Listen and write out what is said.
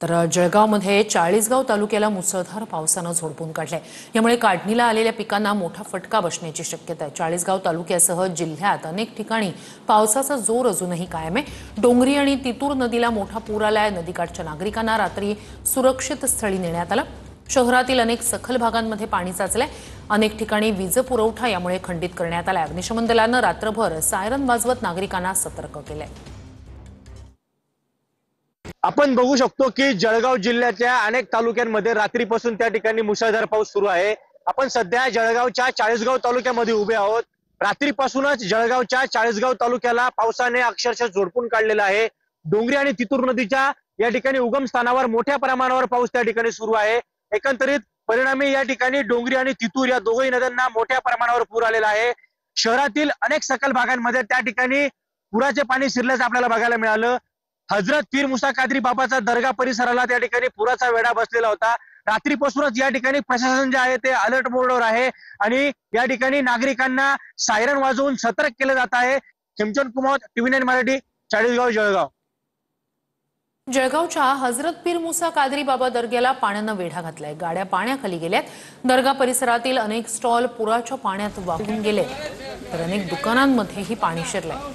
तर जळगावमध्ये चाळीसगाव तालुक्याला मुसळधार पावसानं झोडपून काढले। यामुळे काढणीला आलेल्या पिकांना मोठा फटका बसण्याची शक्यता आहे। चाळीसगाव तालुक्यासह जिल्ह्यात अनेक ठिकाणी पावसाचा जोर अजूनही कायम आहे। डोंगरी आणि तितूर नदीला मोठा पूर आलाय। नदीकाठच्या नागरिकांना रात्री सुरक्षित स्थळी नेण्यात आलं। शहरातील अनेक सखल भागांमध्ये पाणी साचलंय। अनेक ठिकाणी वीज पुरवठा यामुळे खंडित करण्यात आलाय। अग्निशमन दलानं रात्रभर सायरन वाजवत नागरिकांना सतर्क केलंय। आपण बघू शकतो की जळगाव जिल्ह्याच्या अनेक तालुक्यांमध्ये रात्रीपासून त्या ठिकाणी मुसळधार पाऊस सुरू आहे। आपण सध्या जळगावच्या चाळीसगाव तालुक्यामध्ये उभे आहोत। रात्रीपासूनच जळगावच्या चाळीसगाव तालुक्याला पावसाने अक्षरशः झोडपून काढलेला आहे। डोंगरी आणि तितूर नदीच्या या ठिकाणी उगम स्थानावर मोठ्या प्रमाणावर पाऊस त्या ठिकाणी सुरू आहे। एकंदरीत परिणामी या ठिकाणी डोंगरी आणि तितूर या दोघही नद्यांना मोठ्या प्रमाणावर पूर आलेला आहे। शहरातील अनेक सखल भागांमध्ये त्या ठिकाणी पुराचे पाणी शिरल्याचं आपल्याला बघायला मिळालं। हजरत पीर मुसा कादरी बाबाचा दर्गा परिसराला त्या ठिकाणी पुराचा वेढा बसलेला होता। रात्रीपासूनच या ठिकाणी प्रशासन जे आहे ते अलर्ट मोडवर आहे आणि या ठिकाणी नागरिकांना सायरन वाजवून सतर्क केले जात आहे। खिमचंद कुमार, TV9 मराठी, चाळीसगाव, जळगाव। जळगावच्या हजरत पीर मुसा कादरी बाबा दर्ग्याला पाण्यानं वेढा घातलाय। गाड्या पाण्याखाली गेल्यात। दर्गा परिसरातील अनेक स्टॉल पुराच्या पाण्यात वाहून गेले, तर अनेक दुकानांमध्येही पाणी शिरलंय।